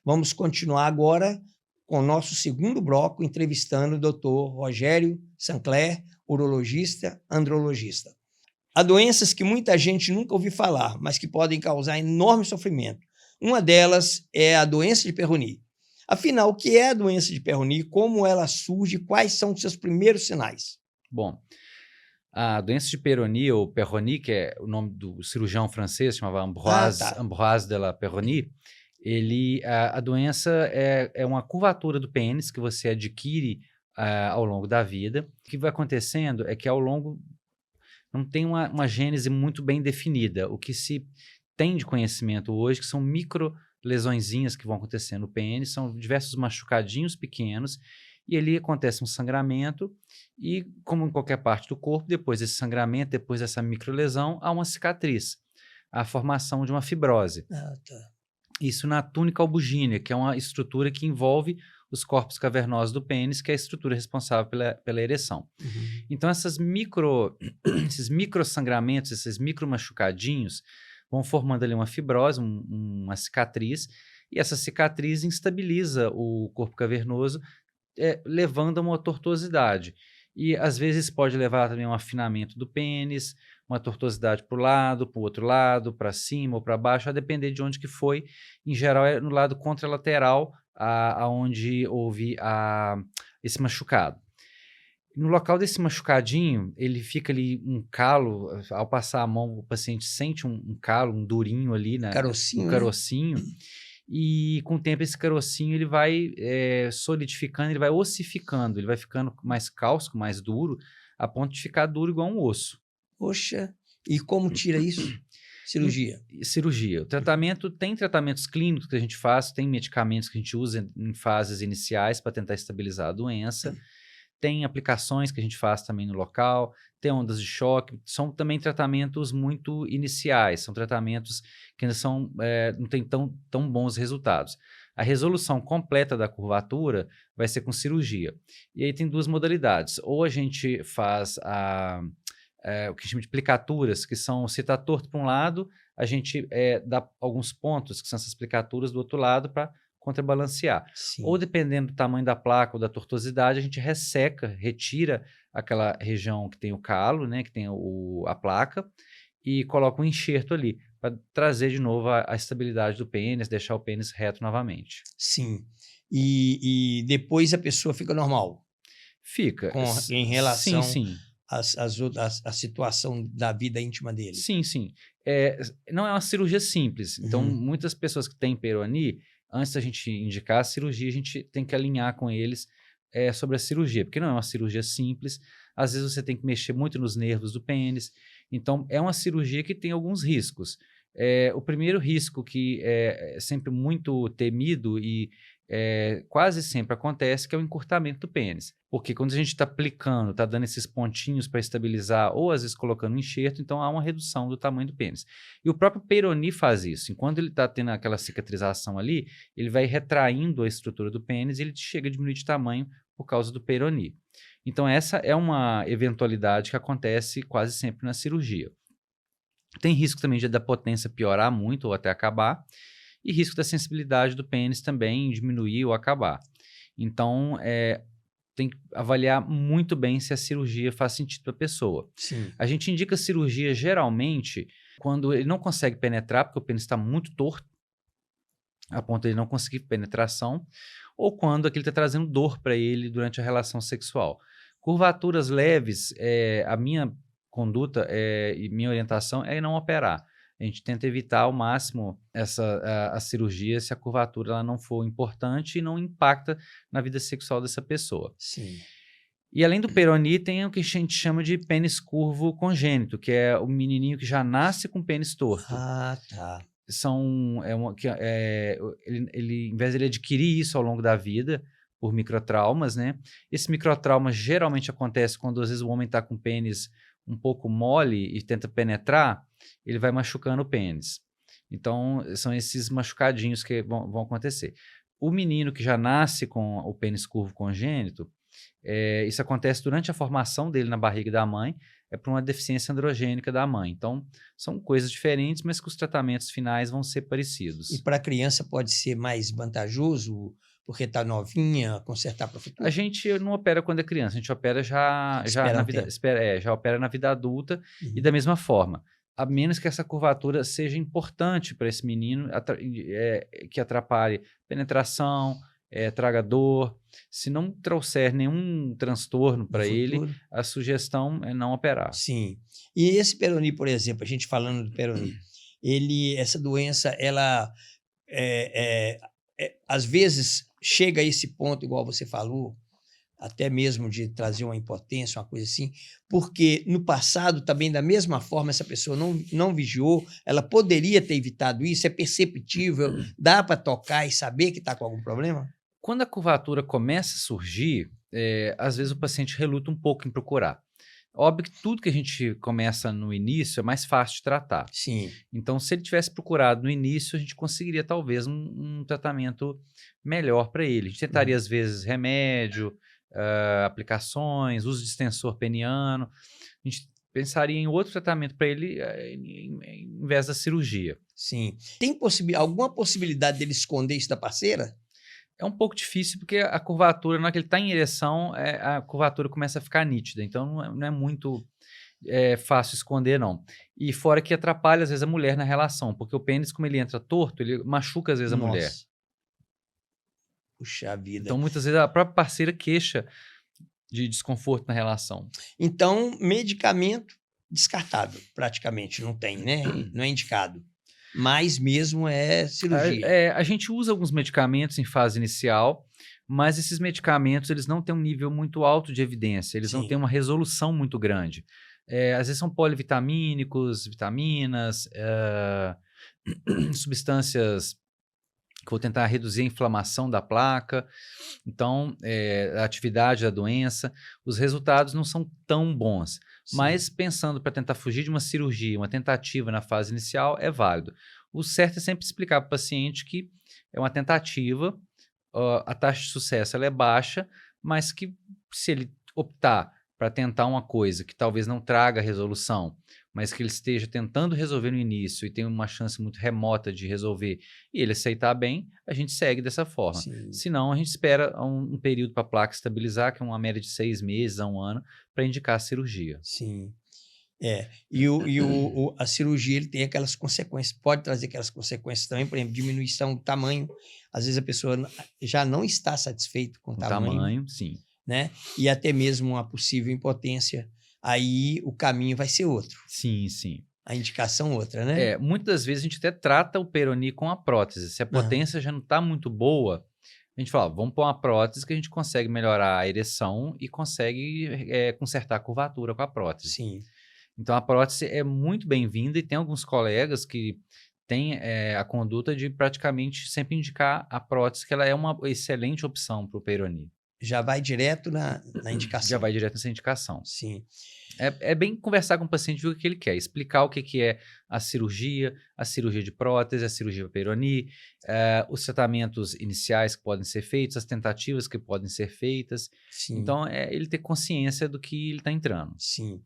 Vamos continuar agora com o nosso segundo bloco, entrevistando o Dr. Rogério Sancler, urologista, andrologista. Há doenças que muita gente nunca ouviu falar, mas que podem causar enorme sofrimento. Uma delas é a doença de Peyronie. Afinal, o que é a doença de Peyronie, como ela surge, quais são os seus primeiros sinais? Bom, a doença de Peyronie, ou Peyronie, que é o nome do cirurgião francês, chamava Ambroise de la Peyronie, a doença é uma curvatura do pênis que você adquire ao longo da vida. O que vai acontecendo é que ao longo não tem uma gênese muito bem definida. O que se tem de conhecimento hoje que são micro lesõezinhas que vão acontecer no pênis, são diversos machucadinhos pequenos, e ali acontece um sangramento, e como em qualquer parte do corpo, depois desse sangramento, depois dessa microlesão, há uma cicatriz, a formação de uma fibrose. Isso na túnica albugínea, que é uma estrutura que envolve os corpos cavernosos do pênis, que é a estrutura responsável pela ereção. Então, esses micro sangramentos, esses micro machucadinhos, vão formando ali uma fibrose, uma cicatriz, e essa cicatriz instabiliza o corpo cavernoso, levando a uma tortuosidade. E, às vezes, pode levar também a um afinamento do pênis, uma tortuosidade para o lado, para o outro lado, para cima ou para baixo, a depender de onde que foi. Em geral, é no lado contralateral, aonde houve esse machucado. No local desse machucadinho, ele fica ali um calo, ao passar a mão, o paciente sente um calo, um durinho ali, Carocinho, um carocinho, né? E com o tempo esse carocinho ele vai solidificando, ele vai ossificando, ele vai ficando mais cáustico, mais duro, a ponto de ficar duro igual um osso. Poxa, e como tira isso? Cirurgia. Cirurgia. O tratamento, tem tratamentos clínicos que a gente faz, tem medicamentos que a gente usa em fases iniciais para tentar estabilizar a doença. Tem aplicações que a gente faz também no local, tem ondas de choque, são também tratamentos muito iniciais, são tratamentos que ainda não têm tão bons resultados. A resolução completa da curvatura vai ser com cirurgia. E aí tem duas modalidades, ou a gente faz o que chama de plicaturas, que são, se está torto para um lado, a gente dá alguns pontos, que são essas plicaturas do outro lado, para contrabalancear. Sim. Ou dependendo do tamanho da placa ou da tortuosidade, a gente resseca, retira aquela região que tem o calo, né, que tem a placa, e coloca um enxerto ali, para trazer de novo a estabilidade do pênis, deixar o pênis reto novamente. Sim. E depois a pessoa fica normal? Fica. Em relação sim. à situação da vida íntima dele? Sim. Não é uma cirurgia simples. Então, muitas pessoas que têm Peyronie, antes da gente indicar a cirurgia, a gente tem que alinhar com eles sobre a cirurgia, porque não é uma cirurgia simples. Às vezes você tem que mexer muito nos nervos do pênis. Então, é uma cirurgia que tem alguns riscos. O primeiro risco, que é sempre muito temido e quase sempre acontece, que é o encurtamento do pênis. Porque quando a gente está aplicando, está dando esses pontinhos para estabilizar, ou às vezes colocando um enxerto, então há uma redução do tamanho do pênis. E o próprio Peyronie faz isso. Enquanto ele está tendo aquela cicatrização ali, ele vai retraindo a estrutura do pênis e ele chega a diminuir de tamanho por causa do Peyronie. Então essa é uma eventualidade que acontece quase sempre na cirurgia. Tem risco também da potência piorar muito ou até acabar, e risco da sensibilidade do pênis também diminuir ou acabar. Então, tem que avaliar muito bem se a cirurgia faz sentido para a pessoa. Sim. A gente indica cirurgia geralmente quando ele não consegue penetrar, porque o pênis está muito torto, a ponto de ele não conseguir penetração, ou quando aquilo está trazendo dor para ele durante a relação sexual. Curvaturas leves, a minha conduta e minha orientação é não operar. A gente tenta evitar ao máximo a cirurgia se a curvatura ela não for importante e não impacta na vida sexual dessa pessoa. Sim. E além do Peyronie, tem o que a gente chama de pênis curvo congênito, que é o menininho que já nasce com pênis torto. Ah, tá. Ele, em vez de ele adquirir isso ao longo da vida, por microtraumas, né? Esse microtrauma geralmente acontece quando às vezes o homem está com o pênis um pouco mole e tenta penetrar, ele vai machucando o pênis. Então, são esses machucadinhos que vão acontecer. O menino que já nasce com o pênis curvo congênito, Isso acontece durante a formação dele na barriga da mãe, é por uma deficiência androgênica da mãe. Então, são coisas diferentes, mas que os tratamentos finais vão ser parecidos. E para a criança pode ser mais vantajoso, porque está novinha, consertar para o futuro? A gente não opera quando é criança, a gente opera já na vida, já opera na vida adulta, e da mesma forma. A menos que essa curvatura seja importante para esse menino, que atrapalhe penetração, traga dor. Se não trouxer nenhum transtorno para ele, a sugestão é não operar. Sim. E esse Peyronie, por exemplo, a gente falando do Peyronie, essa doença, ela às vezes chega a esse ponto, igual você falou, até mesmo de trazer uma impotência, uma coisa assim, porque no passado também, da mesma forma, essa pessoa não vigiou, ela poderia ter evitado isso, é perceptível, dá para tocar e saber que está com algum problema? Quando a curvatura começa a surgir, às vezes o paciente reluta um pouco em procurar. Óbvio que tudo que a gente começa no início é mais fácil de tratar. Sim. Então, se ele tivesse procurado no início, a gente conseguiria talvez um tratamento melhor para ele. A gente tentaria, às vezes, remédio, aplicações, uso de extensor peniano. A gente pensaria em outro tratamento para ele em vez da cirurgia. Sim. Tem alguma possibilidade dele esconder isso da parceira? É um pouco difícil porque a curvatura, na hora que ele está em ereção, a curvatura começa a ficar nítida. Então, não é muito fácil esconder, não. E fora que atrapalha, às vezes, a mulher na relação. Porque o pênis, como ele entra torto, ele machuca, às vezes, a mulher. Puxa vida. Então, muitas vezes, a própria parceira queixa de desconforto na relação. Então, medicamento descartável, praticamente, não tem, né? Não é indicado. Mas mesmo é cirurgia. A gente usa alguns medicamentos em fase inicial, mas esses medicamentos eles não têm um nível muito alto de evidência, eles não têm uma resolução muito grande. Às vezes são polivitamínicos, vitaminas, substâncias que vão tentar reduzir a inflamação da placa, então a atividade da doença, os resultados não são tão bons. Sim. Mas pensando para tentar fugir de uma cirurgia, uma tentativa na fase inicial é válido. O certo é sempre explicar para o paciente que é uma tentativa, a taxa de sucesso ela é baixa, mas que se ele optar para tentar uma coisa que talvez não traga resolução, mas que ele esteja tentando resolver no início e tem uma chance muito remota de resolver e ele aceitar bem, a gente segue dessa forma. Sim. Senão, a gente espera um período para a placa estabilizar, que é uma média de 6 meses a 1 ano, para indicar a cirurgia. Sim. E a cirurgia ele tem aquelas consequências, pode trazer aquelas consequências também, por exemplo, diminuição do tamanho. Às vezes a pessoa já não está satisfeita com o tamanho. Sim. Né? E até mesmo uma possível impotência. Aí o caminho vai ser outro. Sim. A indicação outra, né? Muitas vezes a gente até trata o Peyronie com a prótese. Se a potência já não está muito boa, a gente fala, vamos pôr uma prótese que a gente consegue melhorar a ereção e consegue consertar a curvatura com a prótese. Sim. Então a prótese é muito bem-vinda e tem alguns colegas que têm a conduta de praticamente sempre indicar a prótese, que ela é uma excelente opção para o Peyronie. Já vai direto na indicação. Já vai direto nessa indicação. Sim. É bem conversar com o paciente, ver o que ele quer, explicar o que é a cirurgia de prótese, a cirurgia Peyronie, os tratamentos iniciais que podem ser feitos, as tentativas que podem ser feitas. Sim. Então, ele ter consciência do que ele está entrando. Sim.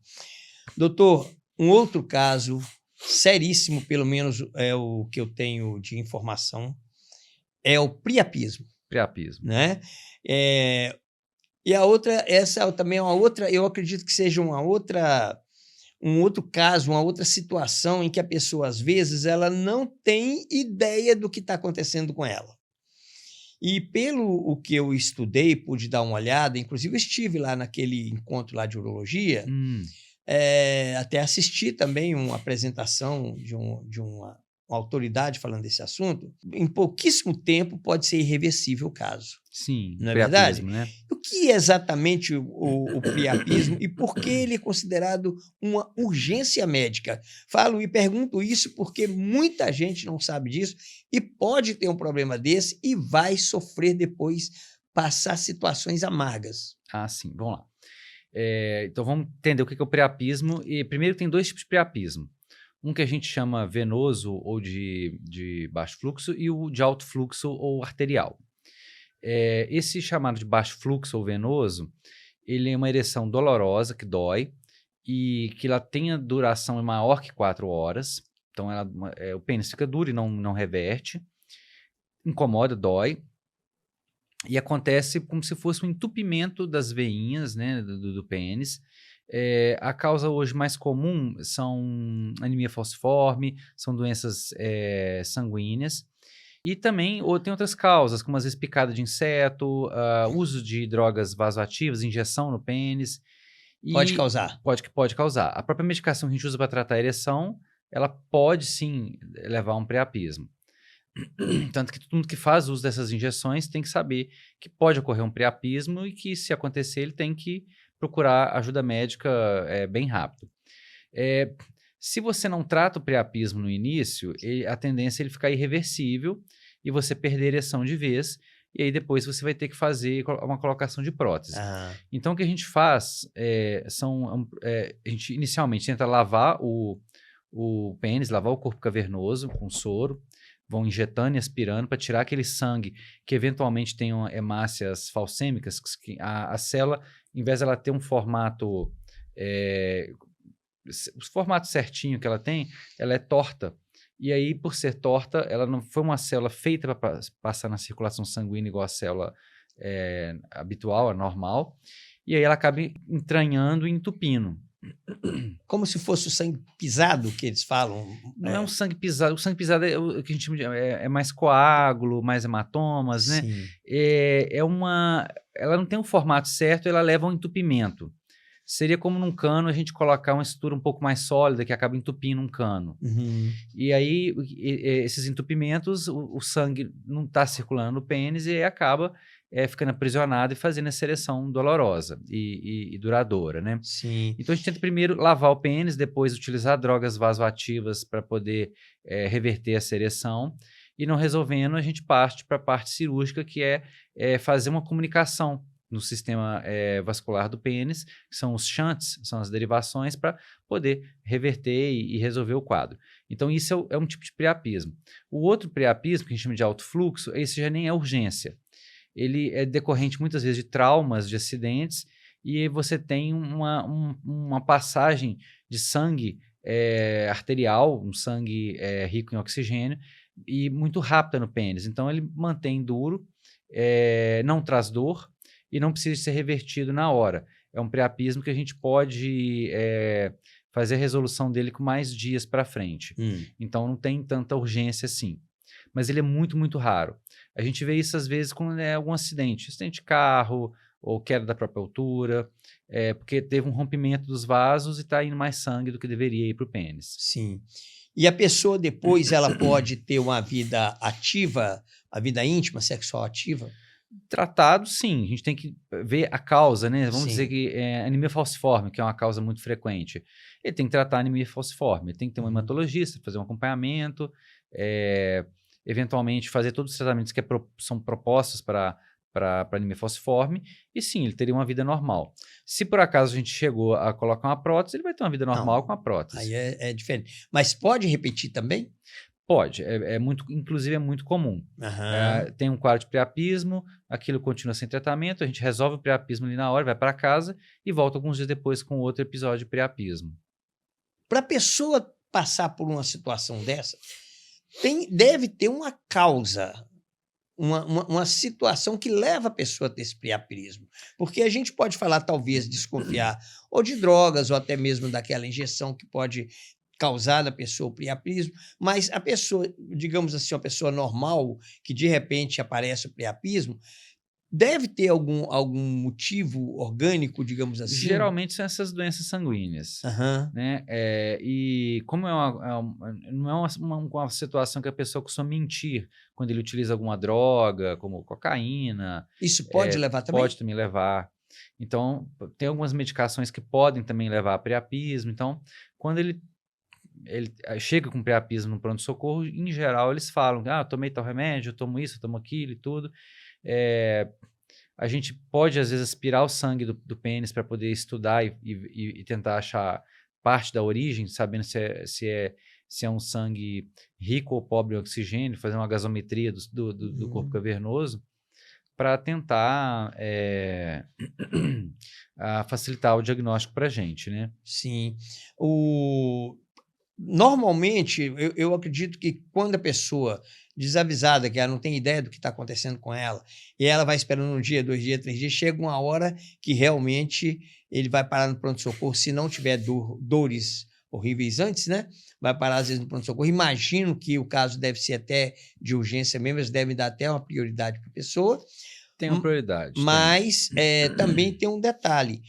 Doutor, um outro caso seríssimo, pelo menos é o que eu tenho de informação, é o priapismo. Né? E a outra, essa também é uma outra, eu acredito que seja um outro caso, uma outra situação em que a pessoa, às vezes, ela não tem ideia do que está acontecendo com ela. E pelo o que eu estudei, pude dar uma olhada, inclusive eu estive lá naquele encontro lá de urologia, até assisti também uma apresentação de uma autoridade falando desse assunto. Em pouquíssimo tempo pode ser irreversível o caso. Sim, não é verdade? Né? O que é exatamente o priapismo e por que ele é considerado uma urgência médica? Falo e pergunto isso porque muita gente não sabe disso e pode ter um problema desse e vai sofrer depois, passar situações amargas. Sim, vamos lá. Então vamos entender o que é o priapismo. E primeiro tem 2 tipos de priapismo. Um que a gente chama venoso ou de baixo fluxo e o de alto fluxo ou arterial. Esse chamado de baixo fluxo ou venoso, ele é uma ereção dolorosa, que dói, e que ela tem a duração maior que 4 horas. Então, o pênis fica duro e não reverte. Incomoda, dói. E acontece como se fosse um entupimento das veinhas, né, do pênis. A causa hoje mais comum são anemia falciforme, são doenças sanguíneas. E também tem outras causas, como às vezes picada de inseto, uso de drogas vasoativas, injeção no pênis. Pode causar. Pode causar. A própria medicação que a gente usa para tratar a ereção, ela pode sim levar a um priapismo. Tanto que todo mundo que faz uso dessas injeções tem que saber que pode ocorrer um priapismo e que, se acontecer, ele tem que procurar ajuda médica bem rápido. Se você não trata o priapismo no início, a tendência é ele ficar irreversível e você perder a ereção de vez, e aí depois você vai ter que fazer uma colocação de prótese. Então, o que a gente faz a gente inicialmente tenta lavar o pênis, lavar o corpo cavernoso com soro, vão injetando e aspirando para tirar aquele sangue que eventualmente tem hemácias falcêmicas, que a célula, em vez de ela ter um formato... o formato certinho que ela tem, ela é torta. E aí, por ser torta, ela não foi uma célula feita para passar na circulação sanguínea igual a célula habitual, a normal. E aí ela acaba entranhando e entupindo. Como se fosse o sangue pisado que eles falam. Não é um sangue pisado. O sangue pisado é o que a gente chama de mais coágulo, mais hematomas, né? Sim. Ela não tem um formato certo, ela leva a um entupimento. Seria como num cano a gente colocar uma estrutura um pouco mais sólida que acaba entupindo um cano. Uhum. E aí, esses entupimentos, o sangue não está circulando no pênis e aí acaba ficando aprisionado e fazendo essa ereção dolorosa e duradoura, né? Sim. Então, a gente tenta primeiro lavar o pênis, depois utilizar drogas vasoativas para poder reverter essa ereção. E não resolvendo, a gente parte para a parte cirúrgica, que é fazer uma comunicação no sistema vascular do pênis, que são os shunts, são as derivações, para poder reverter e resolver o quadro. Então, isso é um tipo de priapismo. O outro priapismo, que a gente chama de alto fluxo, esse já nem é urgência. Ele é decorrente, muitas vezes, de traumas, de acidentes, e você tem uma passagem de sangue arterial, um sangue rico em oxigênio, e muito rápida no pênis. Então, ele mantém duro, não traz dor, e não precisa ser revertido na hora. É um priapismo que a gente pode fazer a resolução dele com mais dias para frente. Então, não tem tanta urgência assim. Mas ele é muito, muito raro. A gente vê isso, às vezes, quando é algum acidente de carro ou queda da própria altura, porque teve um rompimento dos vasos e está indo mais sangue do que deveria ir para o pênis. Sim. E a pessoa depois ela pode ter uma vida ativa, a vida íntima, sexual ativa? Tratado, sim. A gente tem que ver a causa, né? Vamos Sim. dizer que anemia falciforme, que é uma causa muito frequente. Ele tem que tratar a anemia falciforme. Ele tem que ter um hematologista, fazer um acompanhamento, eventualmente fazer todos os tratamentos que são propostos para anemia falciforme. E sim, ele teria uma vida normal. Se por acaso a gente chegou a colocar uma prótese, ele vai ter uma vida normal com a prótese. Aí é diferente. Mas pode repetir também? Pode, inclusive é muito comum. Tem um quadro de priapismo, aquilo continua sem tratamento, a gente resolve o priapismo ali na hora, vai para casa e volta alguns dias depois com outro episódio de priapismo. Para a pessoa passar por uma situação dessa, deve ter uma causa, uma situação que leva a pessoa a ter esse priapismo. Porque a gente pode falar, talvez, desconfiar ou de drogas ou até mesmo daquela injeção que pode causar na pessoa o priapismo, mas a pessoa, digamos assim, uma pessoa normal, que de repente aparece o priapismo, deve ter algum motivo orgânico, digamos assim? Geralmente são essas doenças sanguíneas. Né? E como não é uma situação que a pessoa costuma mentir quando ele utiliza alguma droga, como cocaína. Isso pode levar também? Pode também levar. Então, tem algumas medicações que podem também levar a priapismo. Então, quando ele chega com priapismo no pronto-socorro, em geral eles falam, eu tomei tal remédio, eu tomo isso, eu tomo aquilo e tudo. A gente pode, às vezes, aspirar o sangue do pênis para poder estudar e tentar achar parte da origem, sabendo se é um sangue rico ou pobre em oxigênio, fazer uma gasometria do corpo cavernoso. para tentar facilitar o diagnóstico para a gente, né? Sim. Normalmente, eu acredito que quando a pessoa desavisada, que ela não tem ideia do que está acontecendo com ela, e ela vai esperando um dia, 2 dias, 3 dias, chega uma hora que realmente ele vai parar no pronto-socorro, se não tiver dores horríveis antes, né? Vai parar às vezes no pronto-socorro. Imagino que o caso deve ser até de urgência mesmo, eles devem dar até uma prioridade para a pessoa. Tem uma prioridade, Mas também tem um detalhe.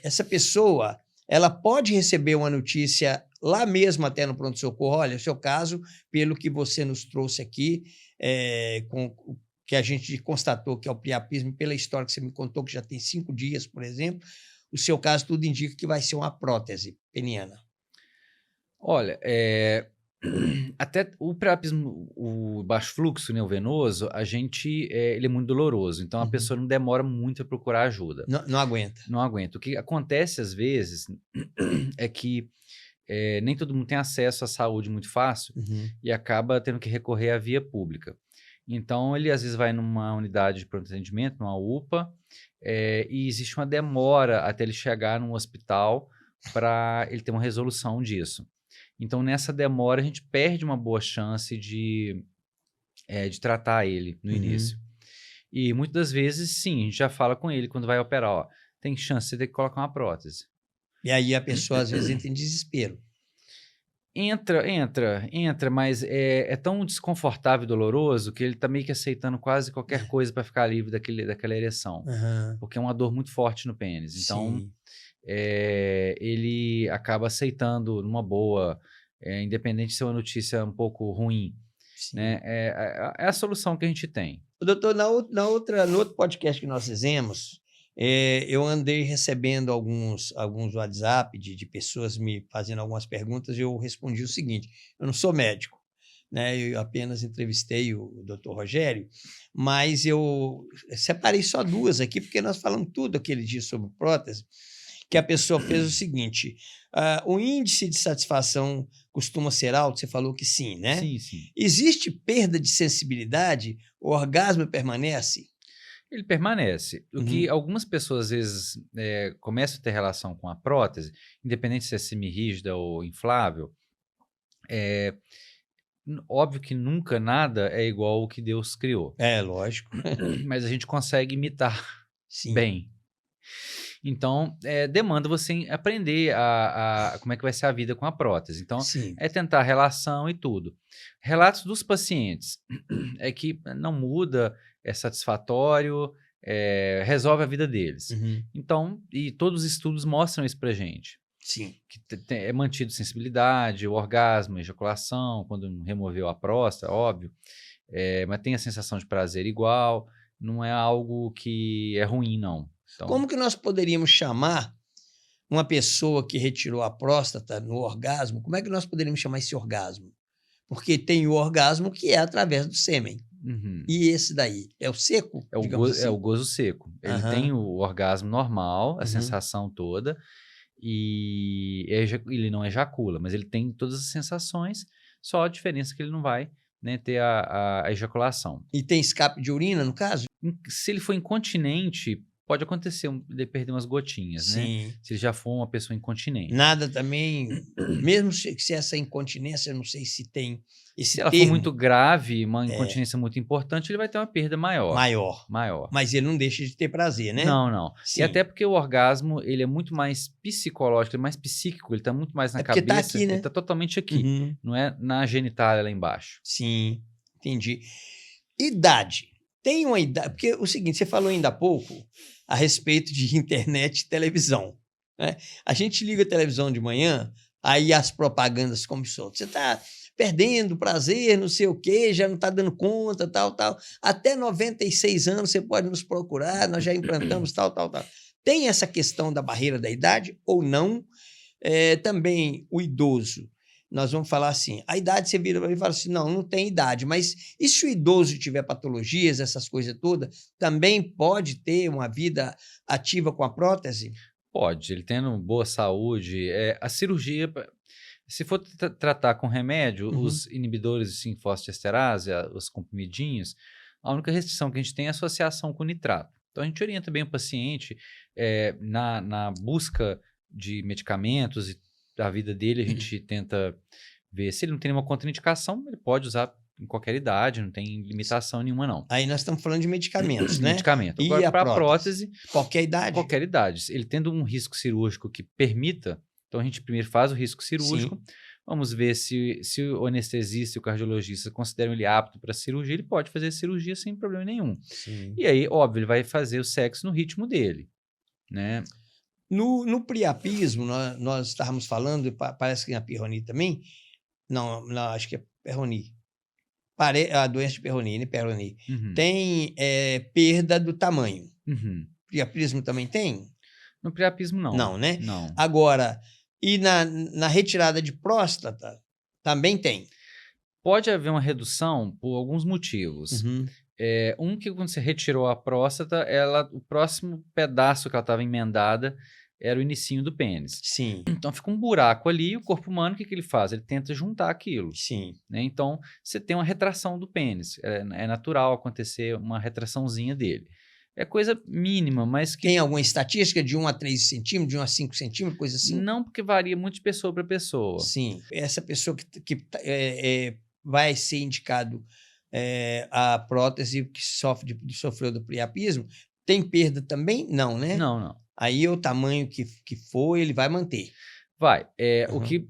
Essa pessoa, ela pode receber uma notícia lá mesmo até no pronto-socorro. Olha, o seu caso, pelo que você nos trouxe aqui, que a gente constatou que é o priapismo, pela história que você me contou, que já tem 5 dias, por exemplo, o seu caso tudo indica que vai ser uma prótese peniana. Olha, até o priapismo, o baixo fluxo neovenoso, ele é muito doloroso, então a pessoa não demora muito a procurar ajuda. Não aguenta. Não aguenta. O que acontece às vezes é que nem todo mundo tem acesso à saúde muito fácil e acaba tendo que recorrer à via pública. Então, ele às vezes vai numa unidade de pronto atendimento, numa UPA, e existe uma demora até ele chegar num hospital para ele ter uma resolução disso. Então, nessa demora, a gente perde uma boa chance de tratar ele no início. E muitas das vezes, sim, a gente já fala com ele quando vai operar, ó, tem chance de você ter que colocar uma prótese. E aí a pessoa, às vezes, entra em desespero. Entra, mas é tão desconfortável e doloroso que ele tá meio que aceitando quase qualquer coisa para ficar livre daquela ereção. Porque é uma dor muito forte no pênis. Então, ele acaba aceitando numa boa, independente de ser uma notícia um pouco ruim. Né? É a solução que a gente tem. Doutor, no outro podcast que nós fizemos, eu andei recebendo alguns WhatsApp de pessoas me fazendo algumas perguntas e eu respondi o seguinte: eu não sou médico, né? Eu apenas entrevistei o doutor Rogério, mas eu separei só 2 aqui, porque nós falamos tudo aquele dia sobre prótese, que a pessoa fez o seguinte: o índice de satisfação costuma ser alto? Você falou que sim, né? Sim. Existe perda de sensibilidade? O orgasmo permanece? Ele permanece. O que algumas pessoas, às vezes, começam a ter relação com a prótese, independente se é semi-rígida ou inflável, óbvio que nunca nada é igual ao que Deus criou. Lógico. Mas a gente consegue imitar bem. Então, demanda você aprender como é que vai ser a vida com a prótese. Então, tentar relação e tudo. Relatos dos pacientes é que não muda, é satisfatório, resolve a vida deles. Então, e todos os estudos mostram isso pra gente. Sim. Que é mantido sensibilidade, o orgasmo, a ejaculação, quando removeu a próstata, óbvio. Mas tem a sensação de prazer igual, não é algo que é ruim, não. Então, como que nós poderíamos chamar uma pessoa que retirou a próstata no orgasmo? Como é que nós poderíamos chamar esse orgasmo? Porque tem o orgasmo que é através do sêmen. E esse daí? É o seco? É o gozo seco. Ele tem o orgasmo normal, a sensação toda, e ele não ejacula, mas ele tem todas as sensações, só a diferença é que ele não vai, né, ter a ejaculação. E tem escape de urina, no caso? Se ele for incontinente, pode acontecer de perder umas gotinhas, né? Se ele já for uma pessoa incontinente. Nada também, mesmo se essa incontinência, eu não sei se tem esse termo. Se ela for muito grave, uma incontinência muito importante, ele vai ter uma perda maior. Maior. Mas ele não deixa de ter prazer, né? Não. E até porque o orgasmo, ele é muito mais psicológico, ele é mais psíquico, ele está muito mais na cabeça. Tá aqui, né? Ele está totalmente aqui, não é na genitália lá embaixo. Sim, entendi. Idade. Tem uma idade, porque o seguinte, você falou ainda há pouco a respeito de internet e televisão, né? A gente liga a televisão de manhã, aí as propagandas como soltam. Você está perdendo prazer, não sei o quê, já não está dando conta, tal. Até 96 anos você pode nos procurar, nós já implantamos tal. Tem essa questão da barreira da idade ou não? Também o idoso. Nós vamos falar assim, a idade, você vira para mim e fala assim, não tem idade, mas e se o idoso tiver patologias, essas coisas todas, também pode ter uma vida ativa com a prótese? Pode, ele tendo boa saúde, a cirurgia, se for tratar com remédio, os inibidores de 5-fosfatiesterase, os comprimidinhos, A única restrição que a gente tem é a associação com nitrato. Então, a gente orienta bem o paciente na busca de medicamentos e da vida dele, a gente tenta ver se ele não tem nenhuma contraindicação, ele pode usar em qualquer idade, não tem limitação nenhuma, não. Aí nós estamos falando de medicamentos, né? Medicamento. E Agora, a para prótese? prótese, Qualquer idade? qualquer idade. Ele tendo um risco cirúrgico que permita, então a gente primeiro faz o risco cirúrgico, Sim. vamos ver se o anestesista e o cardiologista consideram ele apto para cirurgia, ele pode fazer cirurgia sem problema nenhum. Sim. E aí, óbvio, ele vai fazer o sexo no ritmo dele, né? No priapismo, nós estávamos falando, e parece que na Peyronie também, não, acho que é Peyronie, a doença de Peyronie, né? Peyronie, Uhum. tem perda do tamanho. Uhum. Priapismo também tem? No priapismo, não. Não, né? Não. Agora, e na retirada de próstata, também tem? Pode haver uma redução por alguns motivos. Uhum. Que quando você retirou a próstata, o próximo pedaço que ela estava emendada era o inicinho do pênis. Sim, Então fica um buraco ali, e o corpo humano, o que ele faz? Ele tenta juntar aquilo, sim. né? Então você tem uma retração do pênis. É natural acontecer uma retraçãozinha dele. É coisa mínima, mas que Tem alguma estatística de 1 a 3 centímetros, de 1 a 5 centímetros, coisa assim? não, porque varia muito de pessoa para pessoa. Sim. Essa pessoa que vai ser indicado a prótese que sofreu do priapismo, tem perda também? Não, né? Não. Aí o tamanho que for, ele vai manter. Vai. O Uhum. que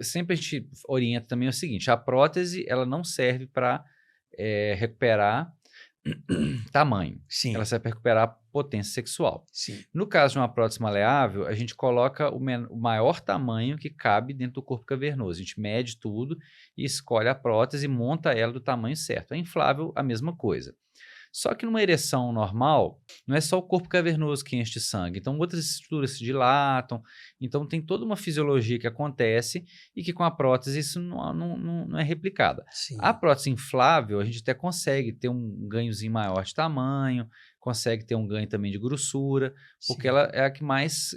sempre a gente orienta também é o seguinte: a prótese ela não serve para recuperar tamanho. Sim, Ela serve para recuperar potência sexual. sim. No caso de uma prótese maleável, a gente coloca o maior tamanho que cabe dentro do corpo cavernoso. A gente mede tudo e escolhe a prótese e monta ela do tamanho certo. A inflável, a mesma coisa. Só que numa ereção normal, não é só o corpo cavernoso que enche de sangue. Então, outras estruturas se dilatam. Então, tem toda uma fisiologia que acontece e que com a prótese isso não é replicada. Sim. A prótese inflável, a gente até consegue ter um ganhozinho maior de tamanho, consegue ter um ganho também de grossura, porque Sim. ela é a que mais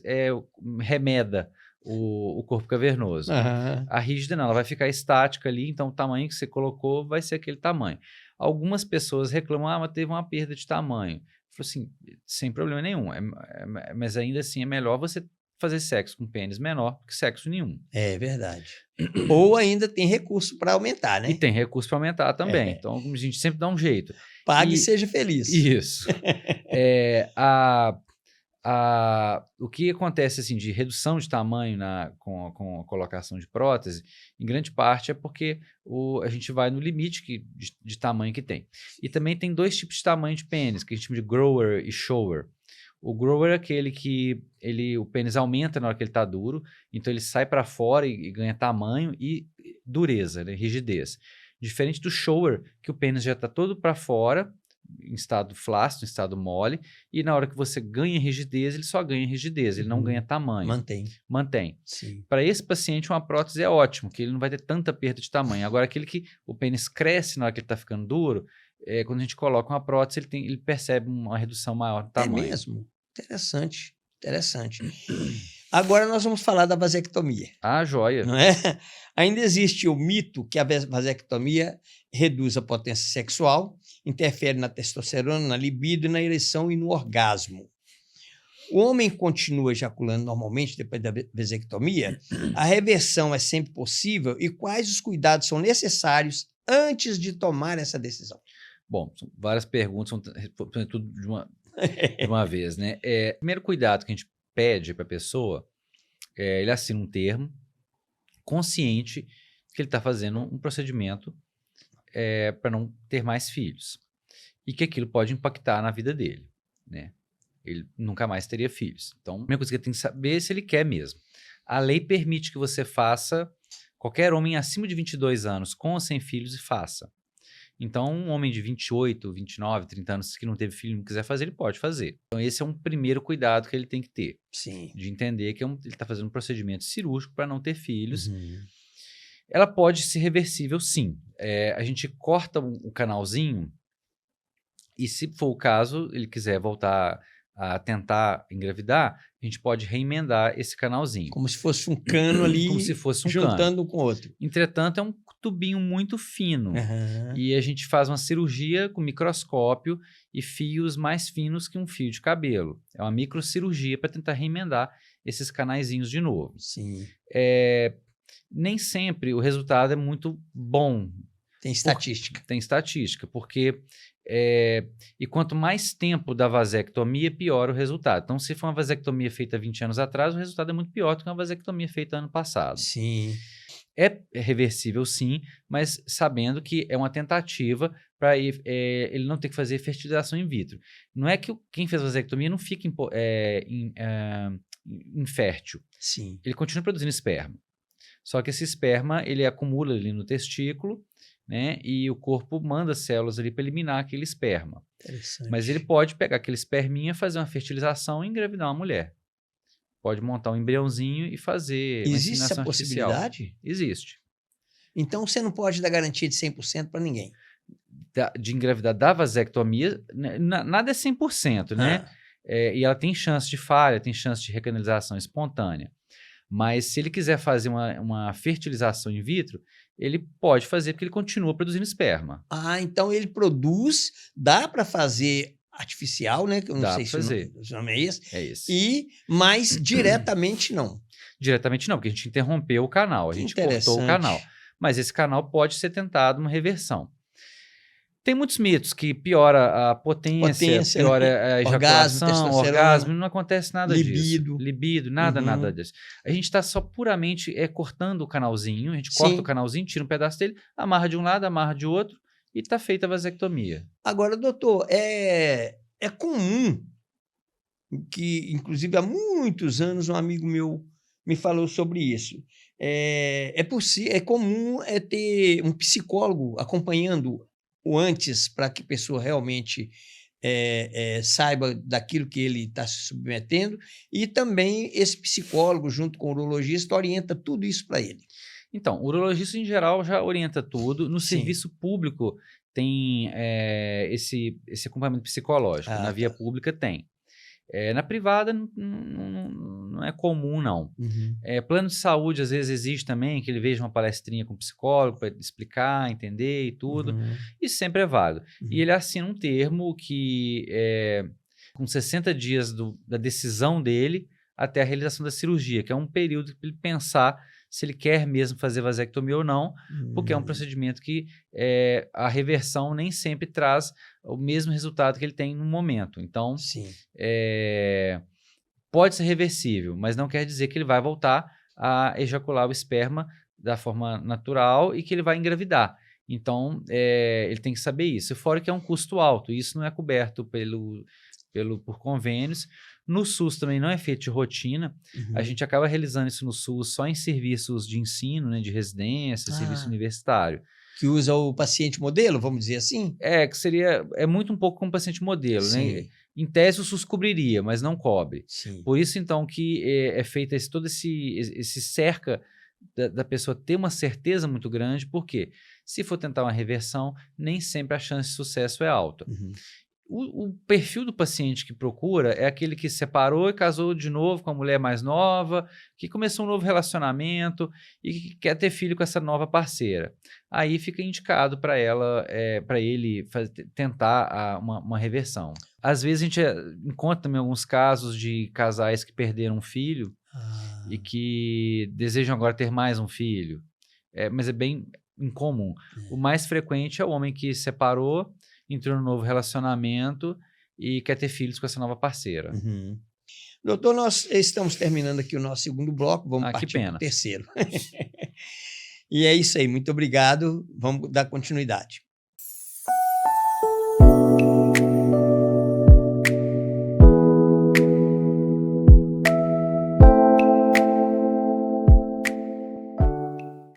remeda o corpo cavernoso. Aham. A rígida não, ela vai ficar estática ali, então o tamanho que você colocou vai ser aquele tamanho. Algumas pessoas reclamam, mas teve uma perda de tamanho. Eu falo assim, sem problema nenhum, mas ainda assim é melhor você fazer sexo com pênis menor do que sexo nenhum. É verdade. Ou ainda tem recurso para aumentar, né? E tem recurso para aumentar também, então a gente sempre dá um jeito. Pague e seja feliz. Isso. O que acontece assim, de redução de tamanho com a colocação de prótese, em grande parte é porque a gente vai no limite de tamanho que tem. E também tem dois tipos de tamanho de pênis, que a gente chama de grower e shower. O grower é aquele que o pênis aumenta na hora que ele está duro, então ele sai para fora e ganha tamanho e dureza, né, rigidez. Diferente do shower, que o pênis já está todo para fora, em estado flácido, em estado mole, e na hora que você ganha rigidez, ele só ganha rigidez, ele não ganha tamanho. Mantém. Para esse paciente, uma prótese é ótimo, que ele não vai ter tanta perda de tamanho. Agora, aquele que o pênis cresce na hora que ele está ficando duro, quando a gente coloca uma prótese, ele percebe uma redução maior do tamanho. É mesmo? Interessante. Agora nós vamos falar da vasectomia. Ah, joia. Não é? Ainda existe o mito que a vasectomia reduz a potência sexual, interfere na testosterona, na libido, na ereção e no orgasmo. O homem continua ejaculando normalmente depois da vasectomia? A reversão é sempre possível? E quais os cuidados são necessários antes de tomar essa decisão? Bom, são várias perguntas, tudo de uma vez, né? Primeiro cuidado que a gente pede para a pessoa, ele assina um termo consciente que ele está fazendo um procedimento para não ter mais filhos e que aquilo pode impactar na vida dele, né? Ele nunca mais teria filhos. Então, a primeira coisa que ele tem que saber é se ele quer mesmo. A lei permite que você faça, qualquer homem acima de 22 anos, com ou sem filhos, e faça. Então, um homem de 28, 29, 30 anos que não teve filho e não quiser fazer, ele pode fazer. Então, esse é um primeiro cuidado que ele tem que ter. Sim. De entender que ele está fazendo um procedimento cirúrgico para não ter filhos. Uhum. Ela pode ser reversível, sim. A gente corta o canalzinho e, se for o caso, ele quiser voltar a tentar engravidar, a gente pode reemendar esse canalzinho. Como se fosse um cano ali, como se fosse um juntando cano. um com o outro. Entretanto, é um tubinho muito fino. Aham. E a gente faz uma cirurgia com microscópio e fios mais finos que um fio de cabelo. É uma microcirurgia para tentar remendar esses canaizinhos de novo. Sim. Nem sempre o resultado é muito bom. Tem estatística. Tem estatística, porque e quanto mais tempo da vasectomia, pior o resultado. Então, se for uma vasectomia feita 20 anos atrás, o resultado é muito pior do que uma vasectomia feita ano passado. Sim. É reversível, sim, mas sabendo que é uma tentativa para ele não ter que fazer fertilização in vitro. Não é que quem fez vasectomia não fica infértil. Sim. Ele continua produzindo esperma. Só que esse esperma, ele acumula ali no testículo, né? E o corpo manda células ali para eliminar aquele esperma. Interessante. Mas ele pode pegar aquele esperminha, fazer uma fertilização e engravidar uma mulher. Pode montar um embriãozinho e fazer uma Existe inseminação essa possibilidade? artificial. Existe. Então, você não pode dar garantia de 100% para ninguém. De engravidar da vasectomia, nada é 100%, né? E ela tem chance de falha, tem chance de recanalização espontânea. Mas se ele quiser fazer uma fertilização in vitro, ele pode fazer porque ele continua produzindo esperma. Ah, então ele produz, dá para fazer artificial, né? Que eu não Dá sei pra fazer. o nome é esse. É esse. Mas diretamente não. Diretamente não, porque a gente interrompeu o canal, a Que gente cortou o canal. Mas esse canal pode ser tentado uma reversão. Tem muitos mitos que piora a potência, piora a ejaculação, orgasmo, não acontece nada disso. Libido, nada disso. A gente está só puramente cortando o canalzinho, a gente corta o canalzinho, tira um pedaço dele, amarra de um lado, amarra de outro e está feita a vasectomia. Agora, doutor, é comum que, inclusive, há muitos anos um amigo meu me falou sobre isso. É comum ter um psicólogo acompanhando o antes para que a pessoa realmente saiba daquilo que ele está se submetendo, e também esse psicólogo, junto com o urologista, orienta tudo isso para ele. Então, o urologista, em geral, já orienta tudo. No serviço público tem esse acompanhamento psicológico, na via pública tem. Na privada não é comum, não. Uhum. Plano de saúde, às vezes, exige também que ele veja uma palestrinha com o psicólogo para explicar, entender e tudo. Uhum. Isso sempre é válido. Uhum. E ele assina um termo que, com 60 dias da decisão dele até a realização da cirurgia, que é um período para ele pensar se ele quer mesmo fazer vasectomia ou não, porque é um procedimento que a reversão nem sempre traz o mesmo resultado que ele tem no momento. Então, pode ser reversível, mas não quer dizer que ele vai voltar a ejacular o esperma da forma natural e que ele vai engravidar. Então, ele tem que saber isso. Fora que é um custo alto, isso não é coberto por convênios. No SUS também não é feito de rotina. Uhum. A gente acaba realizando isso no SUS só em serviços de ensino, né, de residência, serviço universitário. Que usa o paciente modelo, vamos dizer assim? Que seria... um pouco como paciente modelo, né? Em tese o SUS cobriria, mas não cobre. Sim. Por isso, então, que é feito todo esse cerca da pessoa ter uma certeza muito grande, porque se for tentar uma reversão, nem sempre a chance de sucesso é alta. Uhum. O perfil do paciente que procura é aquele que se separou e casou de novo com a mulher mais nova, que começou um novo relacionamento e que quer ter filho com essa nova parceira. Aí fica indicado para ele tentar uma reversão. Às vezes a gente encontra também alguns casos de casais que perderam um filho e que desejam agora ter mais um filho. Mas é bem incomum. O mais frequente é o homem que se separou, entrou num novo relacionamento e quer ter filhos com essa nova parceira. Uhum. Doutor, nós estamos terminando aqui o nosso segundo bloco, vamos partir para o terceiro. E é isso aí, muito obrigado, vamos dar continuidade.